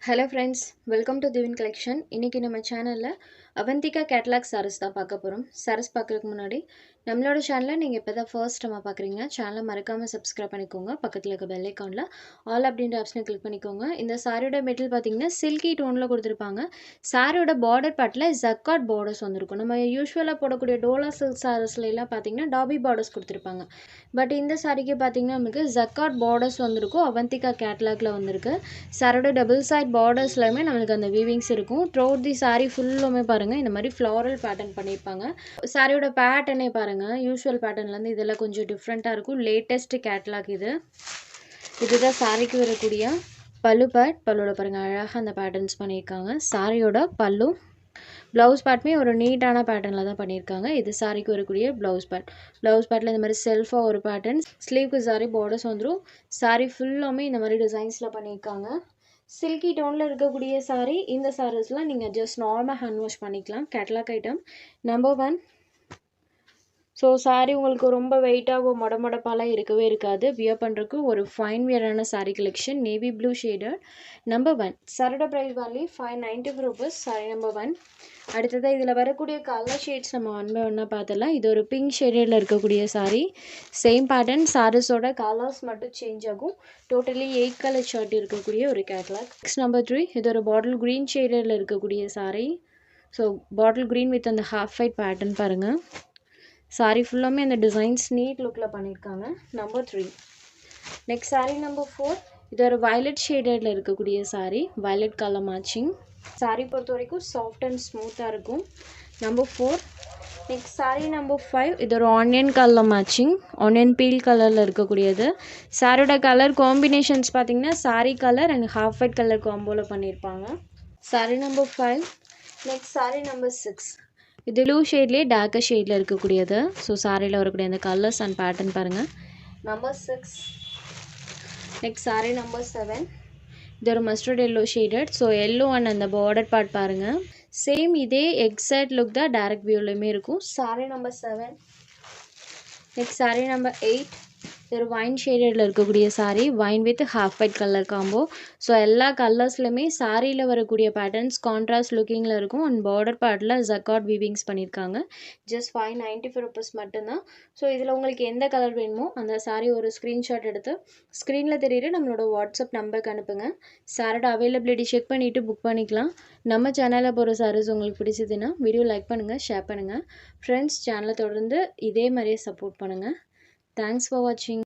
Hello friends, welcome to Divin Collection. இன்னைக்கு நம்ம சேனல்ல அவந்திகா கேட்டலாக் sarees தான் பார்க்க போறோம். sarees பார்க்கறதுக்கு முன்னாடி நம்மளோட சேனலை நீங்க இப்பதான் ஃபர்ஸ்ட் டைமா பார்க்கறீங்க. சேனலை மறக்காம subscribe பண்ணிக்கோங்க. பக்கத்துல இருக்க bell iconல all அப்படிங்கற ஆப்ஷனை கிளிக் பண்ணிக்கோங்க. இந்த சாரியோட மெட்டீரியல் பாத்தீங்கன்னா silky toneல கொடுத்திருப்பாங்க. சாரியோட border partல jacquard borders வந்திருக்கும். நம்ம யூசுவலா போடக்கூடிய டோலா silk sareesல எல்லாம் பாத்தீங்கன்னா டாபி borders கொடுத்திருப்பாங்க. பட் இந்த சாரிக்கு பாத்தீங்கன்னா நமக்கு jacquard borders வந்திருக்கும். அவந்திகா கேட்டலாக்ல வந்திருக்கு. சாரியோட டபுள் சைட் பார்டர்ஸ்லயுமே நமக்கு அந்த வீவிங்ஸ் இருக்கும். த்ரூஅவுட் தி சாரி ஃபுல்லுமே பாருங்க இந்த மாதிரி ஃப்ளாரல் பேட்டர்ன் பண்ணியிருப்பாங்க. சாரியோட பேட்டர்னே பாருங்க யூசுவல் பேட்டர்ன்லேருந்து இதெல்லாம் கொஞ்சம் டிஃப்ரெண்ட்டாக இருக்கும். லேட்டஸ்ட் கேட்டலாக் இதுதான் சாரிக்கு வரக்கூடிய பல்லு பேட். பல்லோட பாருங்க அழகாக அந்த பேட்டர்ன்ஸ் பண்ணியிருக்காங்க. சாரியோட பல்லு ப்ளவுஸ் பார்ட்டுமே ஒரு நீட்டான பேட்டர்னில் தான் பண்ணியிருக்காங்க. இது சாரிக்கு வரக்கூடிய ப்ளவுஸ் பார்ட். ப்ளவுஸ் பார்ட்டில் இந்த மாதிரி செல்ஃபாக ஒரு பேட்டர்ன், ஸ்லீவ்க்கு சாரி பார்டர்ஸ் வந்துடும். சாரி ஃபுல்லாமே இந்த மாதிரி டிசைன்ஸில் பண்ணியிருக்காங்க. சில்கி டோனில் இருக்கக்கூடிய சாரி. இந்த சாரீஸ்லாம் நீங்கள் ஜஸ்ட் நார்மல் ஹேண்ட் வாஷ் பண்ணிக்கலாம். Catalogue item number 1. So sari உங்களுக்கு ரொம்ப வெயிட்டாக மொடமொடப்பாலாம் இருக்கவே இருக்காது. வியர் பண்ணுறதுக்கு ஒரு ஃபைன் வியரான sari collection. Navy blue shaded number 1. சாரியோட ப்ரைஸ் வாலி 594 ருபீஸ். சாரி நம்பர் 1. அடுத்ததாக இதில் வரக்கூடிய கலர் ஷேட்ஸ் நம்ம ஒன் பை ஒன்னாக பார்த்தலாம். இது ஒரு பிங்க் ஷேடில் இருக்கக்கூடிய சாரி. சேம் பேட்டர்ன், சாரீஸோட கலர்ஸ் மட்டும் சேஞ்ச் ஆகும். டோட்டலி 8 கலர் ஷர்ட் இருக்கக்கூடிய ஒரு கேட்லாக். Next number 3. இது ஒரு பாட்டில் க்ரீன் ஷேடில் இருக்கக்கூடிய sari. So bottle green with அந்த ஹாஃப் ஒயிட் பேட்டர்ன் பாருங்கள். சாரி ஃபுல்லாமே அந்த டிசைன்ஸ் நீட் லுக்கில் பண்ணியிருக்காங்க. நம்பர் 3. Next sari number 4. இது ஒரு வயலட் ஷேடடில் இருக்கக்கூடிய sari. Violet colour matching. Sari பொறுத்த வரைக்கும் சாஃப்ட் அண்ட் ஸ்மூத்தாக இருக்கும். நம்பர் 4. Next sari number 5. இது ஒரு onion colour matching. Onion peel கலரில் இருக்கக்கூடியது. சாரியோட கலர் காம்பினேஷன்ஸ் பார்த்தீங்கன்னா sari colour and half white colour காம்போவில் பண்ணியிருப்பாங்க. Sorry number 5. Next sari number 6. இது ப்ளூ ஷேட்லேயே டார்க்கர் ஷேடில் இருக்கக்கூடியது. ஸோ சாரியில் வரக்கூடிய அந்த கலர்ஸ் அண்ட் பேட்டர்ன் பாருங்கள். நம்பர் 6. Next sari number 7. இது ஒரு mustard yellow shaded. So yellow and அந்த பார்டர் பார்ட் பாருங்கள். சேம் இதே எக்ஸாக்ட் லுக் தான் டைரக்ட் வியூலையுமே இருக்கும். Sari number 7. Next sari number 8. இது ஒரு வைன் ஷேடடில் இருக்கக்கூடிய sari. Wine with half white colour combo. So எல்லா கலர்ஸ்லையுமே சாரியில் வரக்கூடிய பேட்டர்ன்ஸ் கான்ட்ராஸ்ட் லுக்கிங்கில் இருக்கும். அண்ட் பார்டர் பார்ட்டில் ஜக்கார்ட் வீவிங்ஸ் பண்ணியிருக்காங்க. ஜஸ்ட் 594 ருபீஸ் மட்டும்தான். ஸோ இதில் உங்களுக்கு எந்த கலர் வேணுமோ அந்த சாரி ஒரு ஸ்க்ரீன்ஷாட் எடுத்து ஸ்க்ரீனில் தெரியுற நம்மளோட வாட்ஸ்அப் நம்பருக்கு அனுப்புங்க. சாரோட அவைலபிலிட்டி செக் பண்ணிவிட்டு புக் பண்ணிக்கலாம். நம்ம சேனலில் போகிற சாரீஸ் உங்களுக்கு பிடிச்சதுன்னா வீடியோ லைக் பண்ணுங்கள், ஷேர் பண்ணுங்கள். ஃப்ரெண்ட்ஸ் சேனலை தொடர்ந்து இதே மாதிரியே சப்போர்ட் பண்ணுங்கள். தேங்க்ஸ் ஃபார் வாட்சிங்.